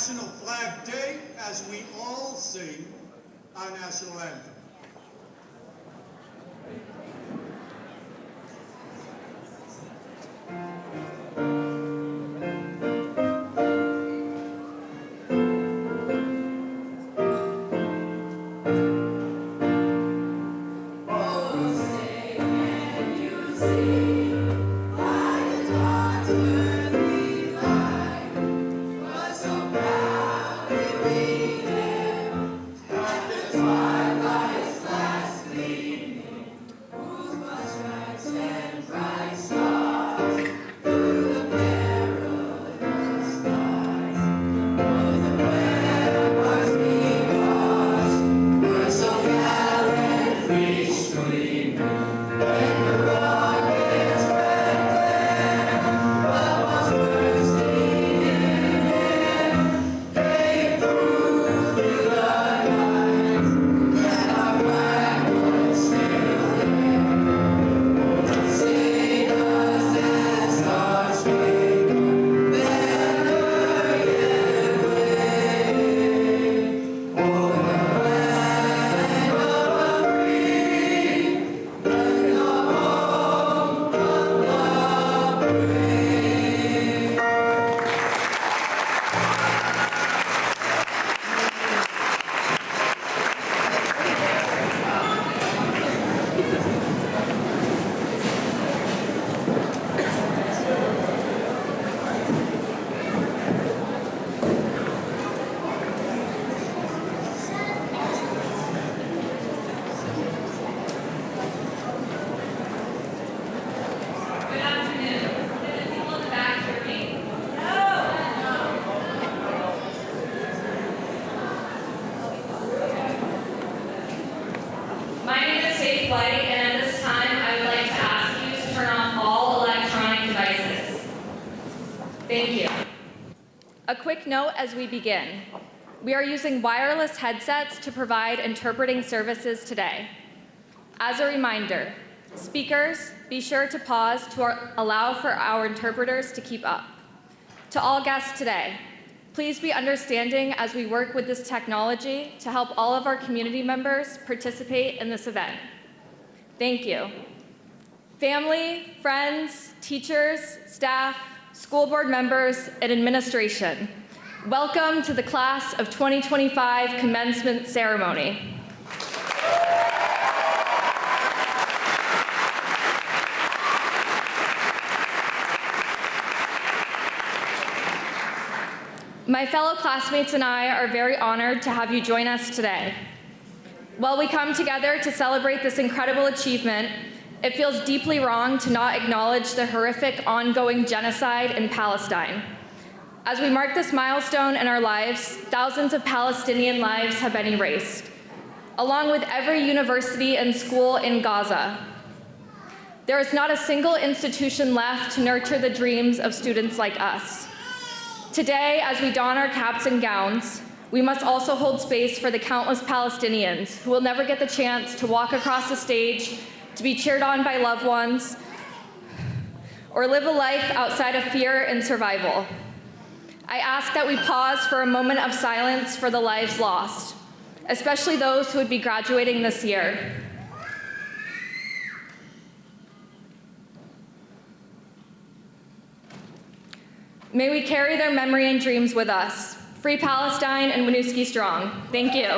National Flag Day as we all sing our national anthem. Thank you. A quick note as we begin. We are using wireless headsets to provide interpreting services today. As a reminder, speakers, be sure to pause to allow for our interpreters to keep up. To all guests today, Please be understanding as we work with this technology to help all of our community members participate in this event. Thank you. Family, friends, teachers, staff, school board members, and administration, welcome to the Class of 2025 Commencement Ceremony. My fellow classmates and I are very honored to have you join us today. While we come together to celebrate this incredible achievement, it feels deeply wrong to not acknowledge the horrific ongoing genocide in Palestine. As we mark this milestone in our lives, thousands of Palestinian lives have been erased, along with every university and school in Gaza. There is not a single institution left to nurture the dreams of students like us. Today, as we don our caps and gowns, we must also hold space for the countless Palestinians who will never get the chance to walk across the stage, to be cheered on by loved ones, or live a life outside of fear and survival. I ask that we pause for a moment of silence for the lives lost, especially those who would be graduating this year. May we carry their memory and dreams with us. Free Palestine and Winooski strong. Thank you.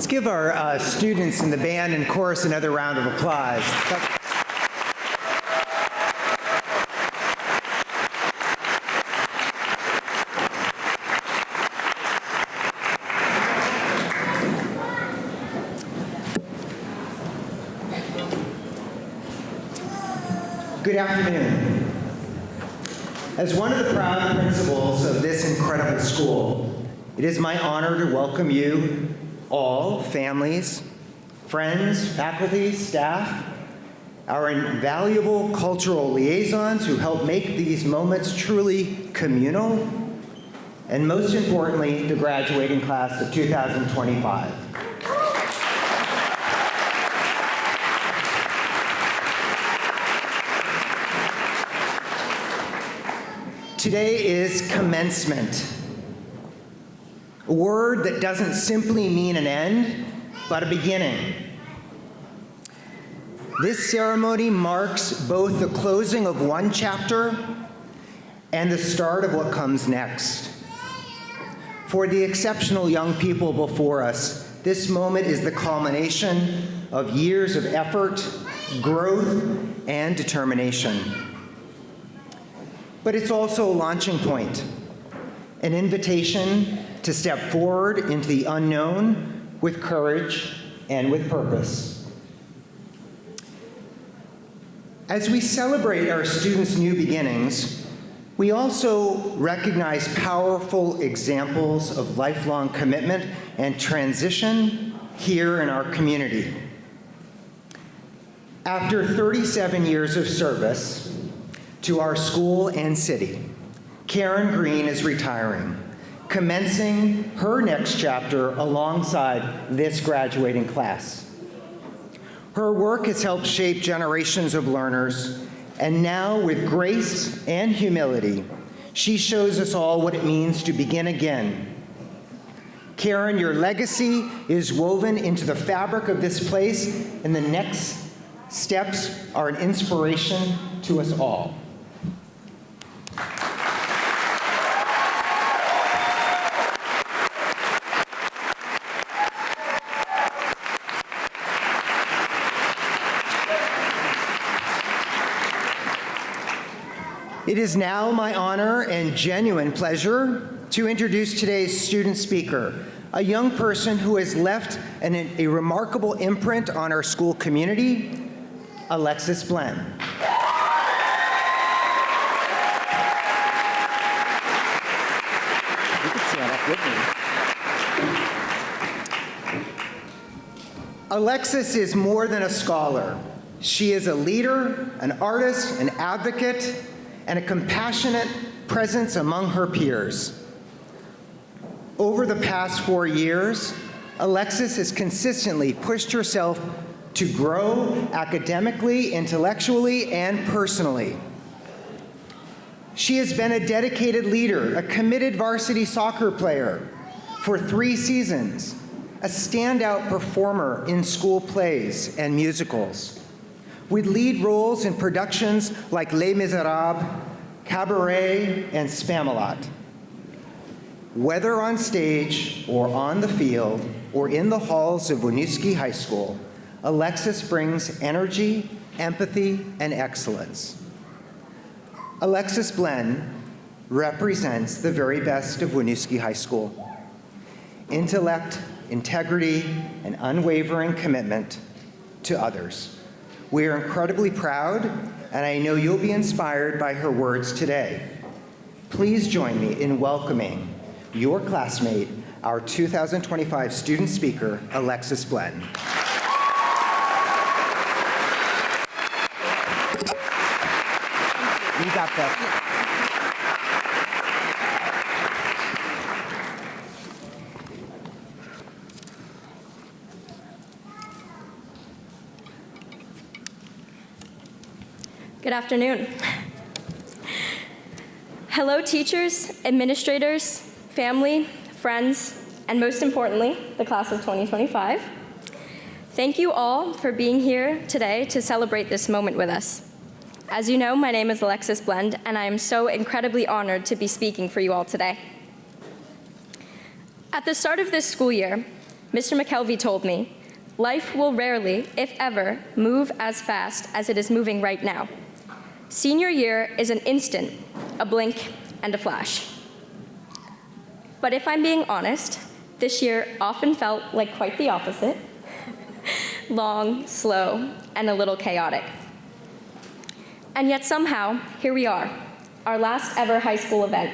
Let's give our students in the band and chorus another round of applause. Good afternoon. As one of the proud principals of this incredible school, it is my honor to welcome you all, families, friends, faculty, staff, our invaluable cultural liaisons who help make these moments truly communal, and most importantly, the graduating class of 2025. Today is commencement, a word that doesn't simply mean an end, but a beginning. This ceremony marks both the closing of one chapter and the start of what comes next. For the exceptional young people before us, this moment is the culmination of years of effort, growth, and determination. But it's also a launching point, an invitation to step forward into the unknown with courage and with purpose. As we celebrate our students' new beginnings, we also recognize powerful examples of lifelong commitment and transition here in our community. After 37 years of service to our school and city, Karen Green is retiring, commencing her next chapter alongside this graduating class. Her work has helped shape generations of learners, and now with grace and humility, she shows us all what it means to begin again. Karen, your legacy is woven into the fabric of this place, and the next steps are an inspiration to us all. It is now my honor and genuine pleasure to introduce today's student speaker, a young person who has left a remarkable imprint on our school community, Alexis Blen. You can stand up with me. Alexis is more than a scholar. She is a leader, an artist, an advocate, and a compassionate presence among her peers. Over the past 4 years, Alexis has consistently pushed herself to grow academically, intellectually, and personally. She has been a dedicated leader, a committed varsity soccer player for 3 seasons, a standout performer in school plays and musicals, with lead roles in productions like Les Miserables, Cabaret, and Spamalot. Whether on stage or on the field or in the halls of Winooski High School, Alexis brings energy, empathy, and excellence. Alexis Blen represents the very best of Winooski High School. Intellect, integrity, and unwavering commitment to others. We are incredibly proud, and I know you'll be inspired by her words today. Please join me in welcoming your classmate, our 2025 student speaker, Alexis Blen. You got that. Good afternoon. Hello, teachers, administrators, family, friends, and most importantly, the class of 2025. Thank you all for being here today to celebrate this moment with us. As you know, my name is Alexis Blen, and I am so incredibly honored to be speaking for you all today. At the start of this school year, Mr. McKelvey told me, life will rarely, if ever, move as fast as it is moving right now. Senior year is an instant, a blink, and a flash. But if I'm being honest, this year often felt like quite the opposite. Long, slow, and a little chaotic. And yet somehow, here we are, our last ever high school event,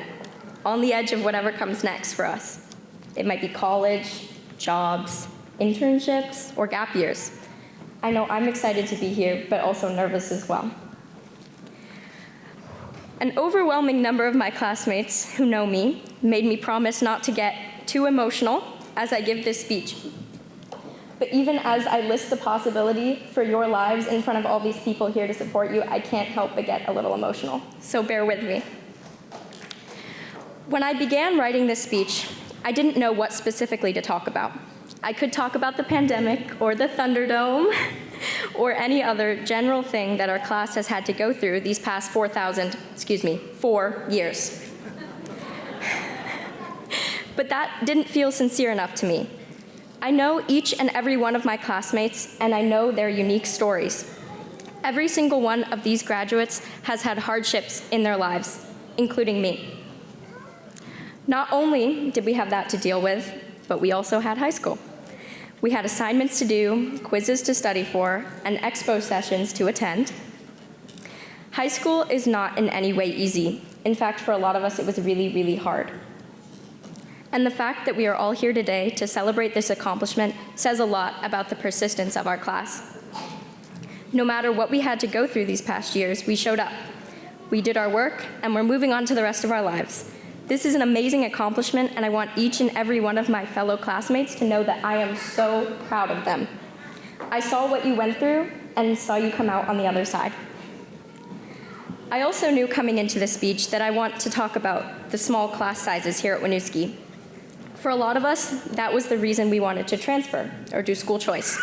on the edge of whatever comes next for us. It might be college, jobs, internships, or gap years. I know I'm excited to be here, but also nervous as well. An overwhelming number of my classmates who know me made me promise not to get too emotional as I give this speech. But even as I list the possibility for your lives in front of all these people here to support you, I can't help but get a little emotional, so bear with me. When I began writing this speech, I didn't know what specifically to talk about. I could talk about the pandemic or the Thunderdome or any other general thing that our class has had to go through these past 4 years. But that didn't feel sincere enough to me. I know each and every one of my classmates, and I know their unique stories. Every single one of these graduates has had hardships in their lives, including me. Not only did we have that to deal with, but we also had high school. We had assignments to do, quizzes to study for, and expo sessions to attend. High school is not in any way easy. In fact, for a lot of us, it was really, really hard. And the fact that we are all here today to celebrate this accomplishment says a lot about the persistence of our class. No matter what we had to go through these past years, we showed up. We did our work, and we're moving on to the rest of our lives. This is an amazing accomplishment, and I want each and every one of my fellow classmates to know that I am so proud of them. I saw what you went through and saw you come out on the other side. I also knew coming into this speech that I want to talk about the small class sizes here at Winooski. For a lot of us, that was the reason we wanted to transfer or do school choice.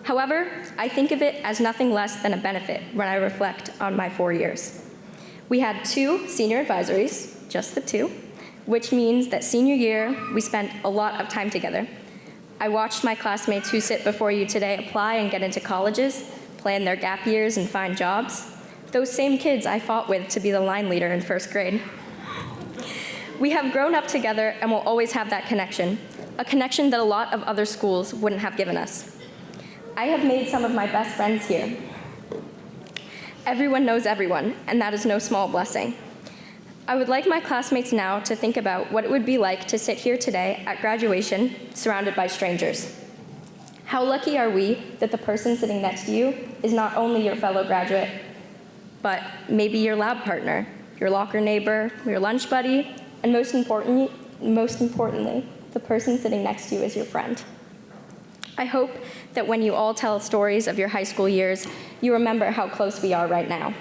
However, I think of it as nothing less than a benefit when I reflect on my 4 years. We had 2 senior advisories, just the 2, which means that senior year, we spent a lot of time together. I watched my classmates who sit before you today apply and get into colleges, plan their gap years and find jobs. Those same kids I fought with to be the line leader in 1st grade. We have grown up together and will always have that connection, a connection that a lot of other schools wouldn't have given us. I have made some of my best friends here. Everyone knows everyone, and that is no small blessing. I would like my classmates now to think about what it would be like to sit here today at graduation surrounded by strangers. How lucky are we that the person sitting next to you is not only your fellow graduate, but maybe your lab partner, your locker neighbor, your lunch buddy, and most importantly, the person sitting next to you is your friend. I hope that when you all tell stories of your high school years, you remember how close we are right now.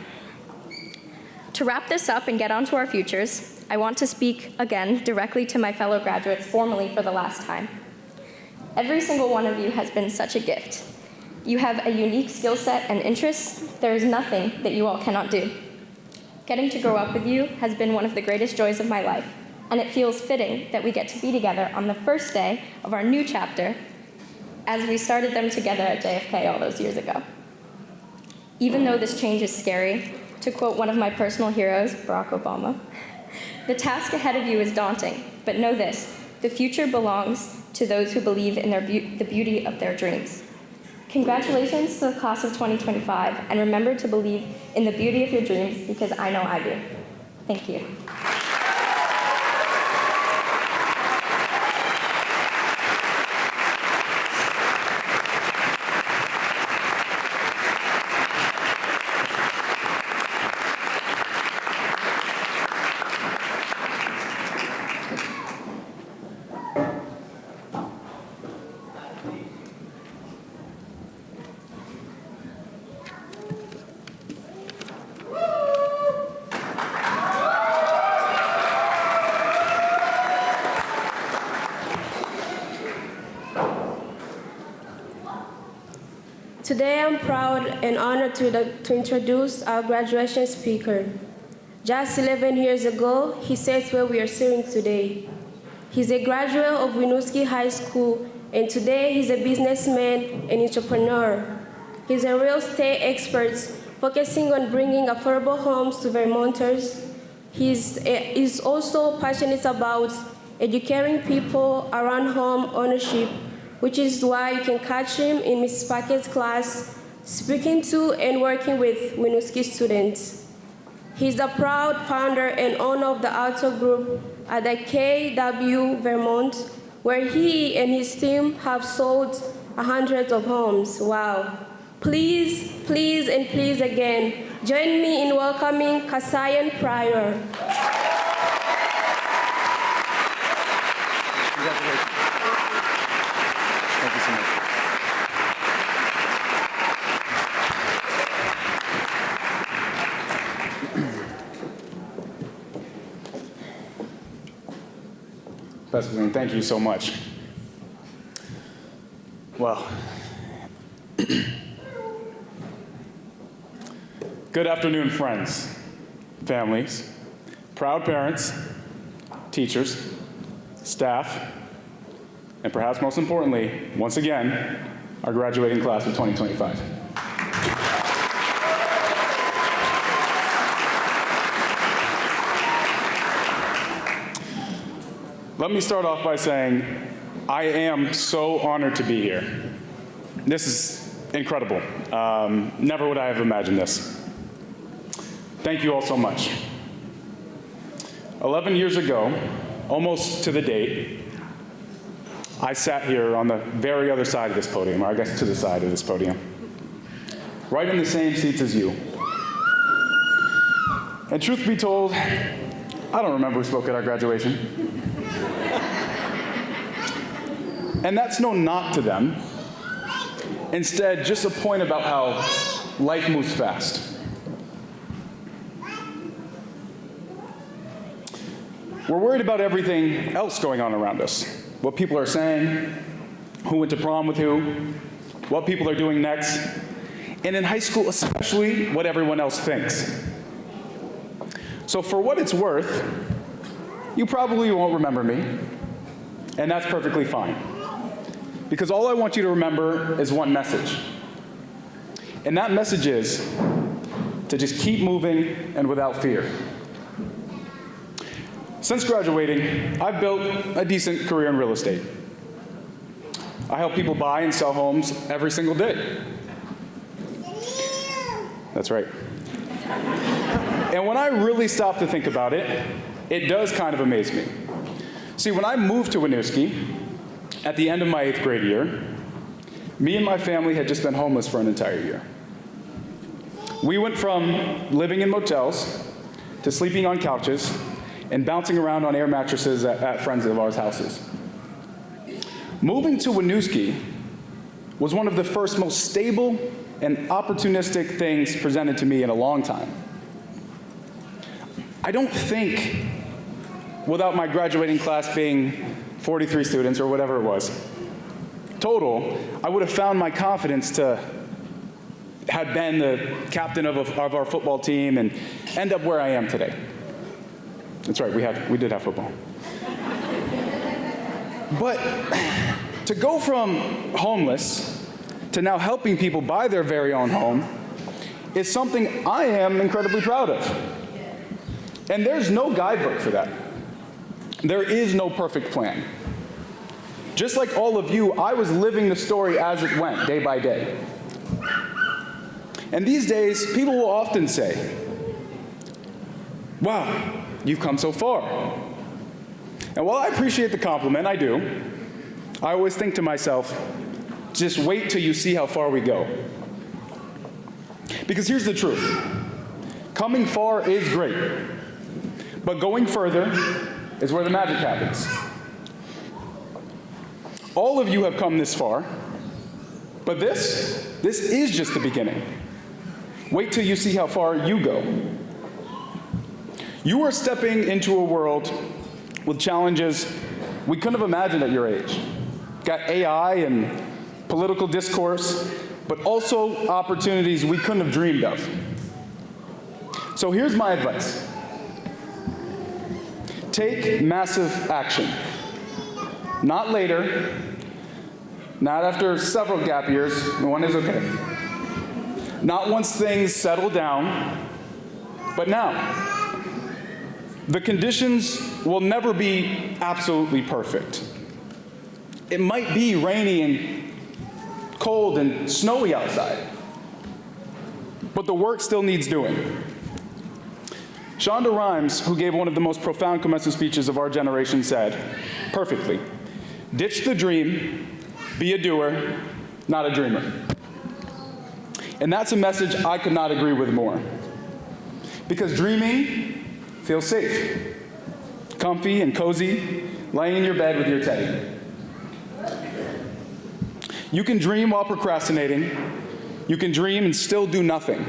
To wrap this up and get on to our futures, I want to speak again directly to my fellow graduates formally for the last time. Every single one of you has been such a gift. You have a unique skill set and interests. There is nothing that you all cannot do. Getting to grow up with you has been one of the greatest joys of my life, and it feels fitting that we get to be together on the first day of our new chapter as we started them together at JFK all those years ago. Even though this change is scary, to quote one of my personal heroes, Barack Obama, the task ahead of you is daunting, but know this, the future belongs to those who believe in the beauty of their dreams. Congratulations to the class of 2025, and remember to believe in the beauty of your dreams, because I know I do. Thank you. Today I'm proud and honored to introduce our graduation speaker. Just 11 years ago, he sits where we are sitting today. He's a graduate of Winooski High School and today he's a businessman and entrepreneur. He's a real estate expert focusing on bringing affordable homes to Vermonters. He's also passionate about educating people around home ownership, which is why you can catch him in Ms. Packett's class, speaking to and working with Winooski students. He's the proud founder and owner of the Auto Group at the KW Vermont, where he and his team have sold hundreds of homes. Wow. Please, please, and please again, join me in welcoming Kasayan Pryor. Congratulations. Thank you so much. Pastor, thank you so much. Well, good afternoon, friends, families, proud parents, teachers, staff, and perhaps most importantly, once again, our graduating class of 2025. Let me start off by saying I am so honored to be here. This is incredible. Never would I have imagined this. Thank you all so much. 11 years ago, almost to the date, I sat here on the very other side of this podium, or I guess to the side of this podium, right in the same seats as you. And truth be told, I don't remember who spoke at our graduation. And that's no knock to them. Instead, just a point about how life moves fast. We're worried about everything else going on around us. What people are saying, who went to prom with who, what people are doing next, and in high school especially, what everyone else thinks. So for what it's worth, you probably won't remember me, and that's perfectly fine. Because all I want you to remember is one message. And that message is to just keep moving and without fear. Since graduating, I've built a decent career in real estate. I help people buy and sell homes every single day. That's right. And when I really stop to think about it, it does kind of amaze me. See, when I moved to Winooski, at the end of my 8th grade year, me and my family had just been homeless for an entire year. We went from living in motels to sleeping on couches and bouncing around on air mattresses at friends of ours' houses. Moving to Winooski was one of the first most stable and opportunistic things presented to me in a long time. I don't think, without my graduating class being 43 students or whatever it was, total, I would have found my confidence to have been the captain of our football team and end up where I am today. That's right, we did have football. But to go from homeless to now helping people buy their very own home is something I am incredibly proud of. And there's no guidebook for that. There is no perfect plan. Just like all of you, I was living the story as it went, day by day. And these days, people will often say, wow, you've come so far. And while I appreciate the compliment, I do, I always think to myself, just wait till you see how far we go. Because here's the truth. Coming far is great, but going further is where the magic happens. All of you have come this far, but this is just the beginning. Wait till you see how far you go. You are stepping into a world with challenges we couldn't have imagined at your age. Got AI and political discourse, but also opportunities we couldn't have dreamed of. So here's my advice. Take massive action. Not later, Not after several gap years, one is okay. Not once things settle down, but now. The conditions will never be absolutely perfect. It might be rainy and cold and snowy outside, but the work still needs doing. Shonda Rhimes, who gave one of the most profound commencement speeches of our generation, said, perfectly, ditch the dream, be a doer, not a dreamer. And that's a message I could not agree with more. Because dreaming feels safe, comfy and cozy, laying in your bed with your teddy. You can dream while procrastinating. You can dream and still do nothing.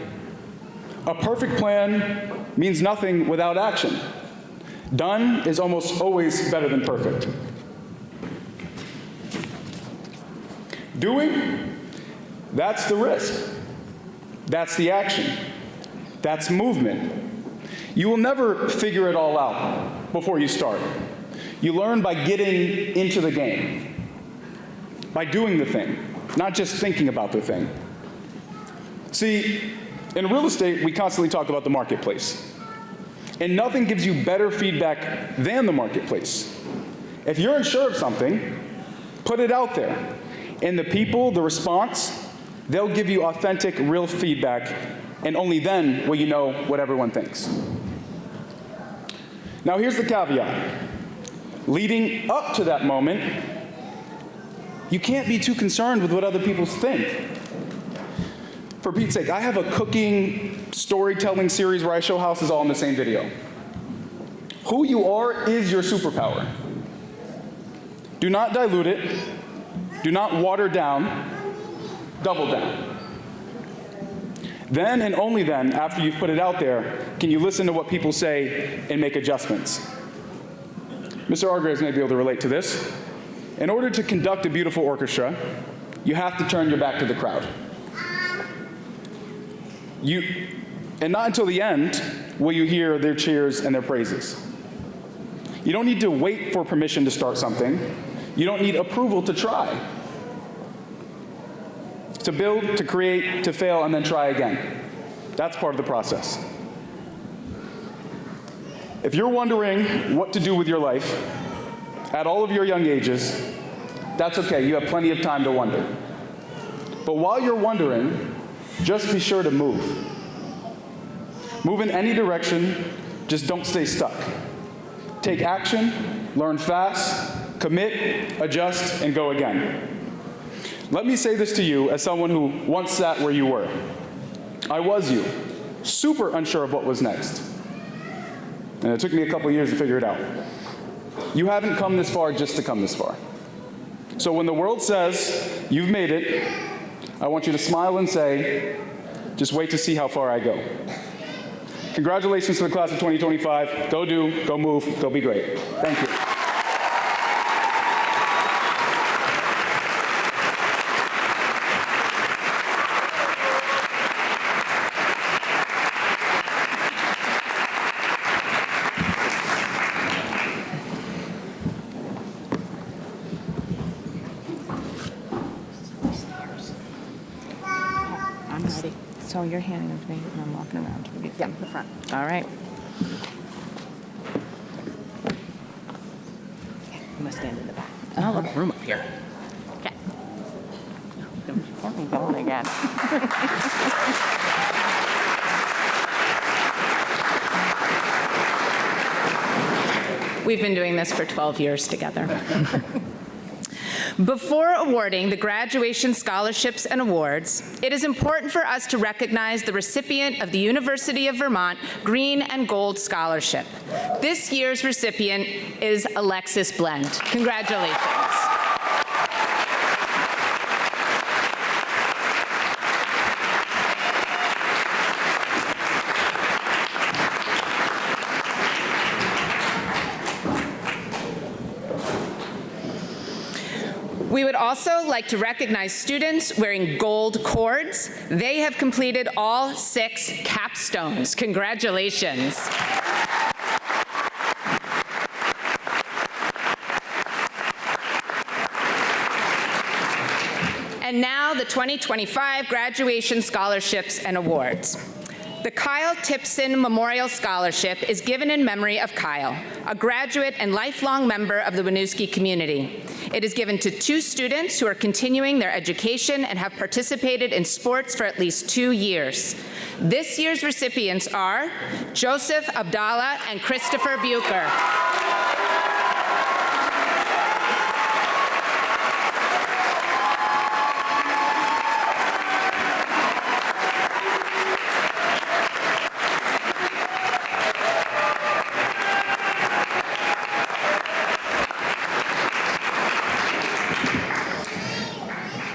A perfect plan means nothing without action. Done is almost always better than perfect. Doing, that's the risk. That's the action. That's movement. You will never figure it all out before you start. You learn by getting into the game, by doing the thing, not just thinking about the thing. See, in real estate, we constantly talk about the marketplace. And nothing gives you better feedback than the marketplace. If you're unsure of something, put it out there. And the people, the response, they'll give you authentic, real feedback, and only then will you know what everyone thinks. Now here's the caveat. Leading up to that moment, you can't be too concerned with what other people think. For Pete's sake, I have a cooking, storytelling series where I show houses all in the same video. Who you are is your superpower. Do not dilute it. Do not water down. Double down. Then and only then, after you've put it out there, can you listen to what people say and make adjustments. Mr. Argraves may be able to relate to this. In order to conduct a beautiful orchestra, you have to turn your back to the crowd. And not until the end will you hear their cheers and their praises. You don't need to wait for permission to start something. You don't need approval to try. To build, to create, to fail, and then try again. That's part of the process. If you're wondering what to do with your life at all of your young ages, that's okay. You have plenty of time to wonder. But while you're wondering, just be sure to move. Move in any direction, just don't stay stuck. Take action, learn fast, commit, adjust, and go again. Let me say this to you as someone who once sat where you were. I was you, super unsure of what was next. And it took me a couple years to figure it out. You haven't come this far just to come this far. So when the world says, you've made it, I want you to smile and say, just wait to see how far I go. Congratulations to the class of 2025. Go do, go move, go be great. Thank you. I'm ready. So you're handing them to me, and I'm walking around to get them. The front. All right. Okay, I'm gonna stand in the back. Oh, look, room up here. Okay. Don't be going again. We've been doing this for 12 years together. Before awarding the graduation scholarships and awards, it is important for us to recognize the recipient of the University of Vermont Green and Gold Scholarship. This year's recipient is Alexis Blend. Congratulations. We would also like to recognize students wearing gold cords. They have completed all 6 capstones. Congratulations. And now the 2025 graduation scholarships and awards. The Kyle Tipson Memorial Scholarship is given in memory of Kyle, a graduate and lifelong member of the Winooski community. It is given to 2 students who are continuing their education and have participated in sports for at least 2 years. This year's recipients are Joseph Abdallah and Christopher Bucher.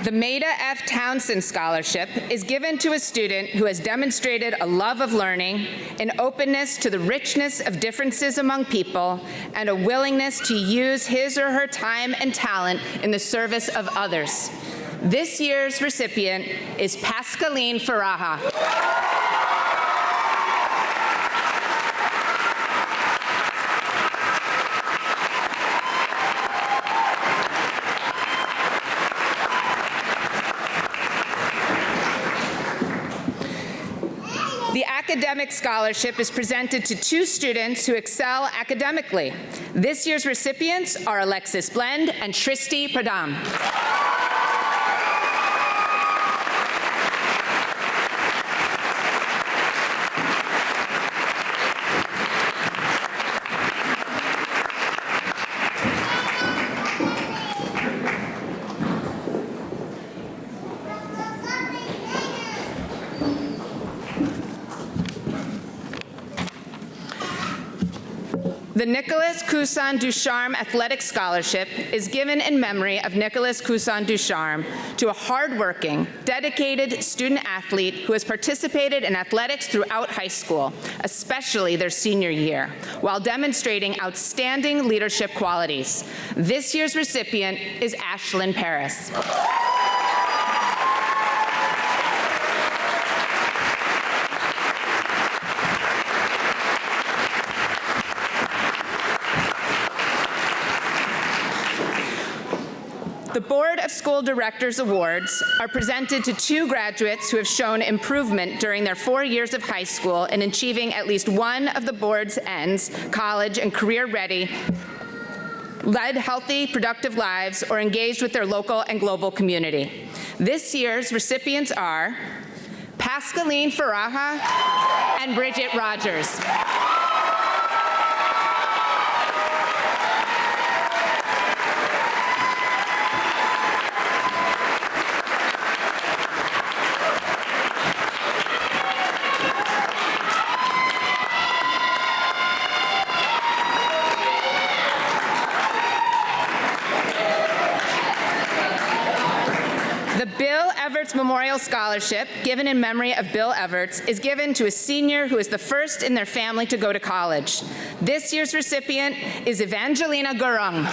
The Maida F. Townsend Scholarship is given to a student who has demonstrated a love of learning, an openness to the richness of differences among people, and a willingness to use his or her time and talent in the service of others. This year's recipient is Pascaline Faraha. The academic scholarship is presented to 2 students who excel academically. This year's recipients are Alexis Blend and Shristi Pradam. The Nicolas Cousin Ducharme Athletic Scholarship is given in memory of Nicolas Cousin Ducharme to a hardworking, dedicated student athlete who has participated in athletics throughout high school, especially their senior year, while demonstrating outstanding leadership qualities. This year's recipient is Ashlyn Paris. The Board of School Directors Awards are presented to 2 graduates who have shown improvement during their 4 years of high school in achieving at least one of the board's ends, college and career ready, led healthy, productive lives, or engaged with their local and global community. This year's recipients are Pascaline Faraha and Bridget Rogers. The Bill Everts Memorial Scholarship, given in memory of Bill Everts, is given to a senior who is the first in their family to go to college. This year's recipient is Evangelina Gurung.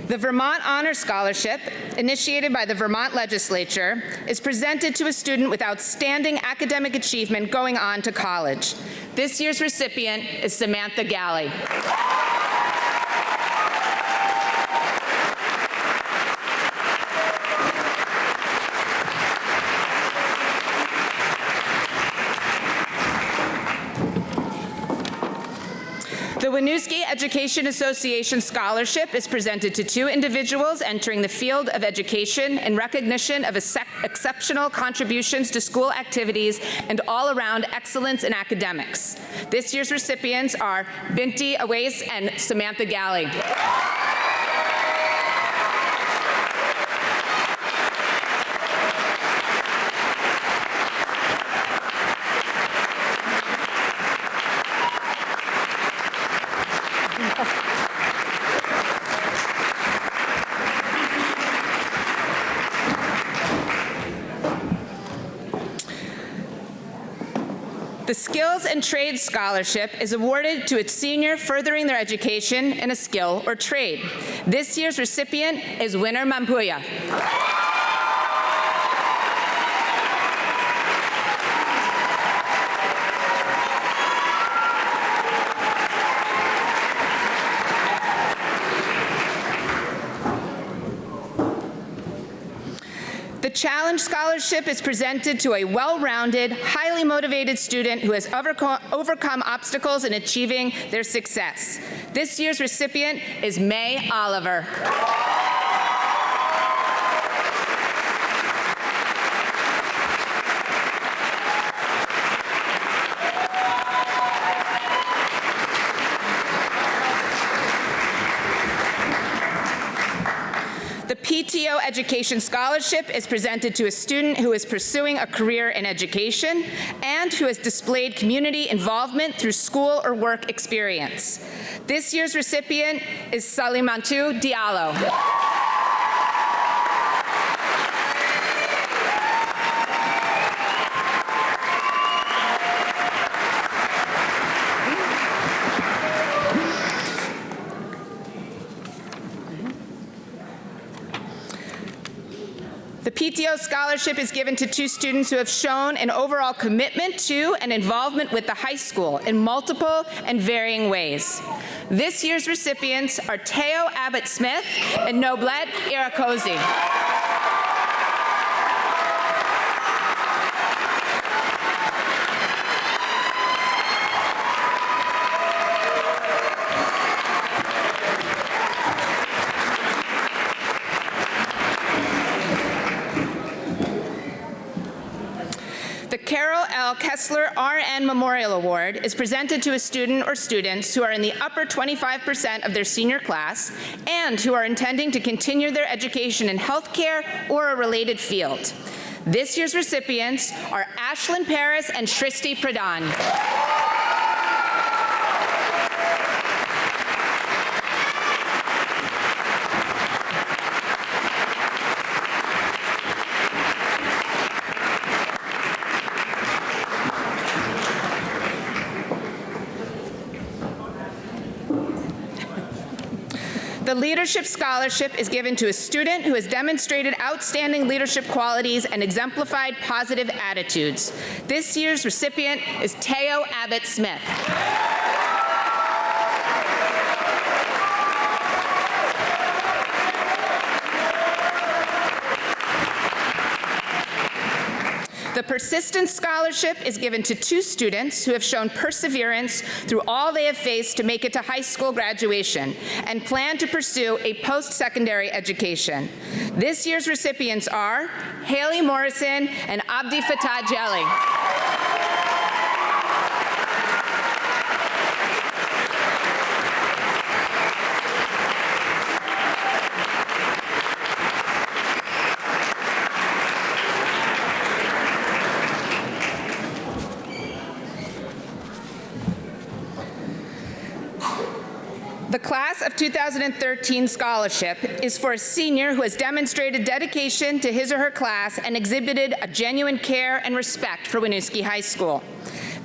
The Vermont Honor Scholarship, initiated by the Vermont Legislature, is presented to a student with outstanding academic achievement going on to college. This year's recipient is Samantha Galley. The Winooski Education Association Scholarship is presented to 2 individuals entering the field of education in recognition of exceptional contributions to school activities and all-around excellence in academics. This year's recipients are Binti Awais and Samantha Galley. The The Skills and Trades Scholarship is awarded to its senior furthering their education in a skill or trade. This year's recipient is Winner Mampuya. The Challenge Scholarship is presented to a well-rounded, highly motivated student who has overcome obstacles in achieving their success. This year's recipient is May Oliver. The PTO Education Scholarship is presented to a student who is pursuing a career in education and who has displayed community involvement through school or work experience. This year's recipient is Salimantu Diallo. The PTO scholarship is given to 2 students who have shown an overall commitment to and involvement with the high school in multiple and varying ways. This year's recipients are Teo Abbott-Smith and Noblet Irakosi. The Carol L. Kessler RN Memorial Award is presented to a student or students who are in the upper 25% of their senior class and who are intending to continue their education in healthcare or a related field. This year's recipients are Ashlyn Paris and Shristi Pradhan. The Leadership Scholarship is given to a student who has demonstrated outstanding leadership qualities and exemplified positive attitudes. This year's recipient is Teo Abbott-Smith. The Persistence Scholarship is given to 2 students who have shown perseverance through all they have faced to make it to high school graduation and plan to pursue a post-secondary education. This year's recipients are Haley Morrison and Abdi Fattah Jelly. The Class of 2013 Scholarship is for a senior who has demonstrated dedication to his or her class and exhibited a genuine care and respect for Winooski High School.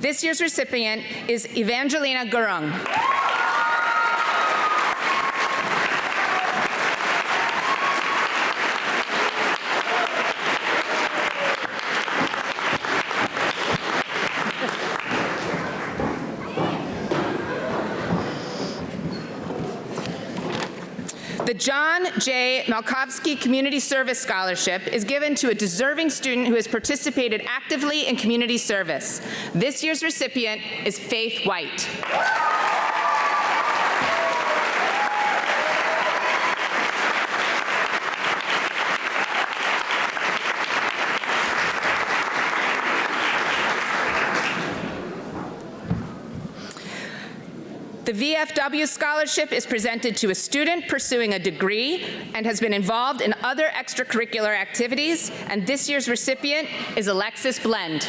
This year's recipient is Evangelina Gurung. The John J. Malkovsky Community Service Scholarship is given to a deserving student who has participated actively in community service. This year's recipient is Faith White. The VFW Scholarship is presented to a student pursuing a degree and has been involved in other extracurricular activities, and this year's recipient is Alexis Blend.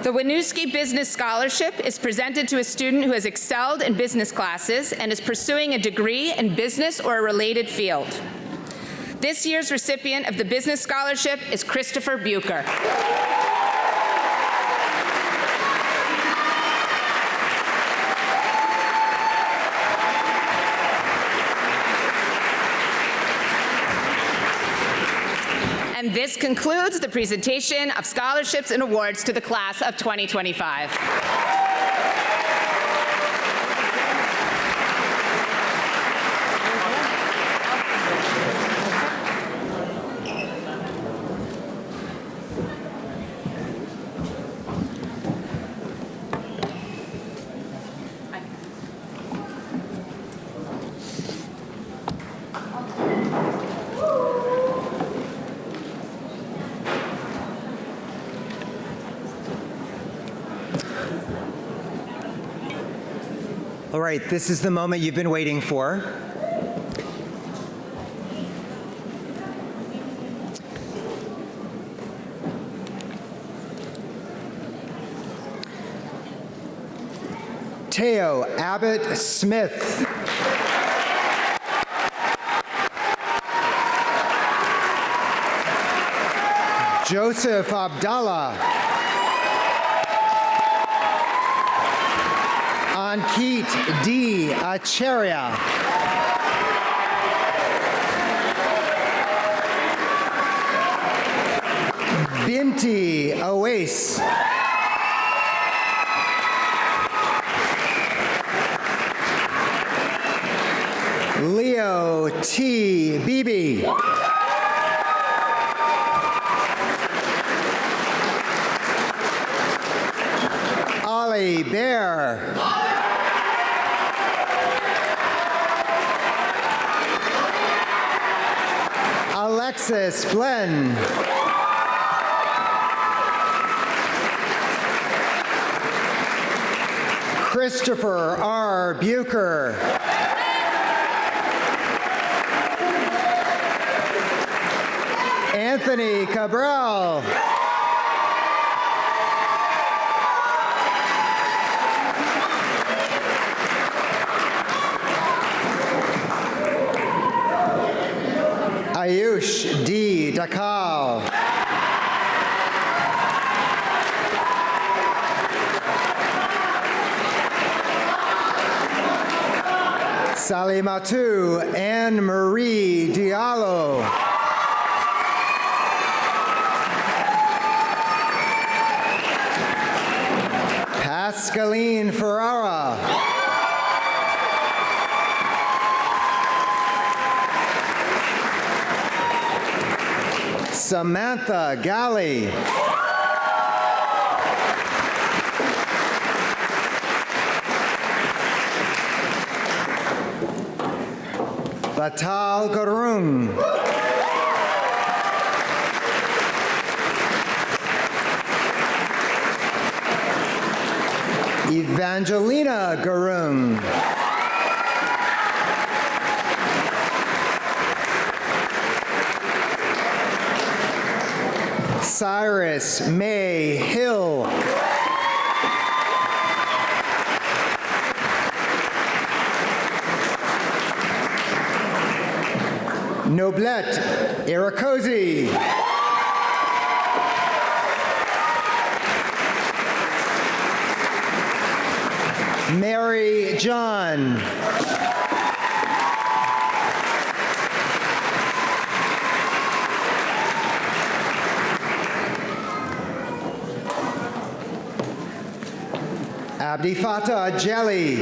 The The Winooski Business Scholarship is presented to a student who has excelled in business classes and is pursuing a degree in business or a related field. This year's recipient of the Business Scholarship is Christopher Bucher. And this concludes the presentation of scholarships and awards to the class of 2025. All right, this is the moment you've been waiting for. Teo Abbott Smith. Joseph Abdallah. Ankit D. Acharya. Binti Awais. Leo T. Beebe. Ali Bear. Alexis Glenn. Christopher R. Bucher. Anthony Cabral. Ayush D. Dakal. Salimatu Anne Marie Diallo. Pascaline Ferrara. Samantha Galley. Batal Gurung. Evangelina Gurung. Cyrus May Hill. Noblette Irakosi. Mary John. Abdi Fatah Jelly.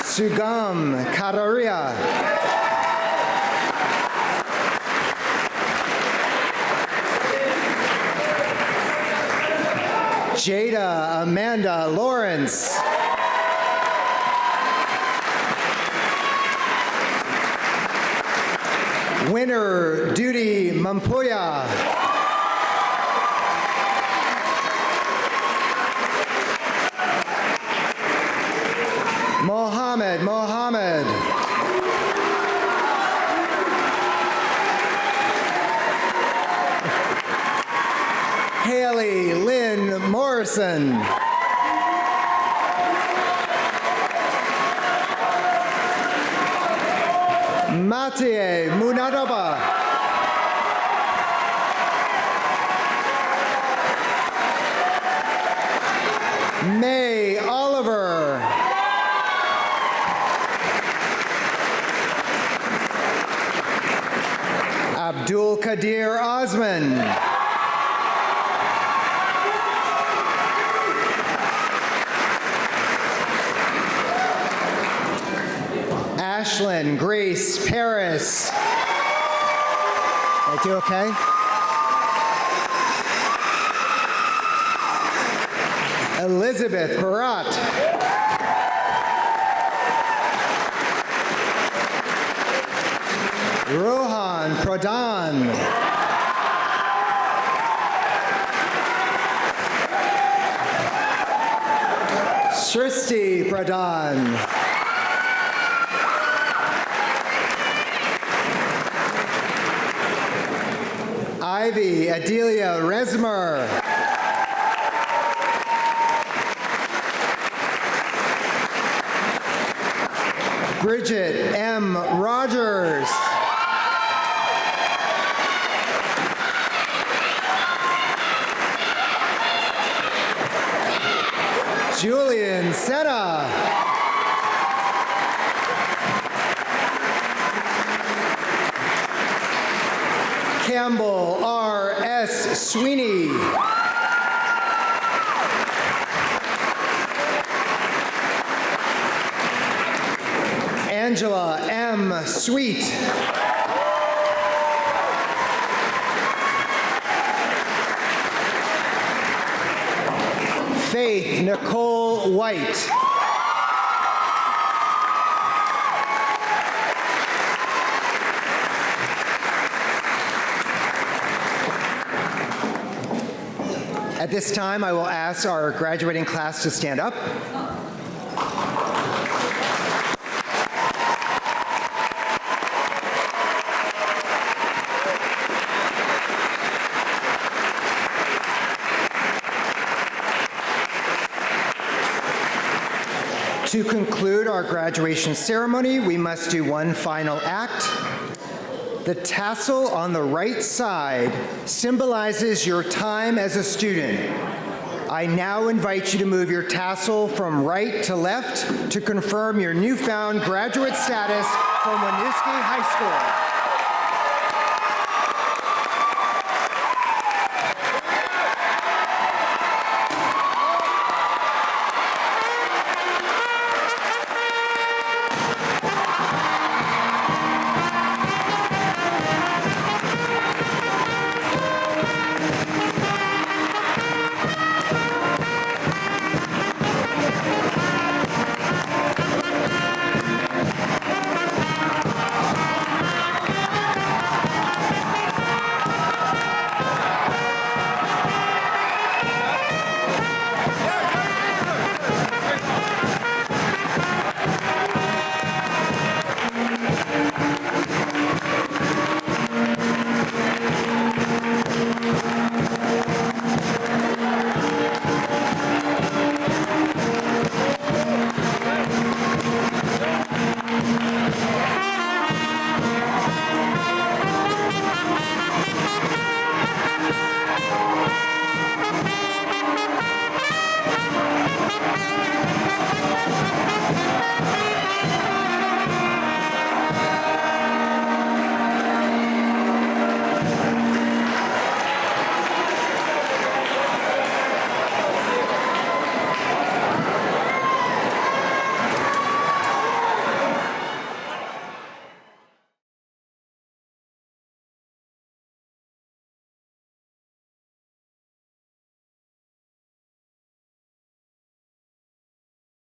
Sugam Kadaria. Jada Amanda Lawrence. Winner Duty Mampuya. Mohammed. Haley Lynn Morrison. Mathieu Munadaba. May Oliver. Abdul Kadir Osman. Ashlyn Grace Paris. Did I do okay? Elizabeth Barat. Rohan Pradhan. Srishti Pradhan. Ivy Adelia Resmer. Bridget M. Rogers. Julian Senna. Campbell R.S. Sweeney. Angela M. Sweet. Faith Nicole White. At this time, I will ask our graduating class to stand up. To conclude our graduation ceremony, we must do one final act. The tassel on the right side symbolizes your time as a student. I now invite you to move your tassel from right to left to confirm your newfound graduate status from Winooski High School.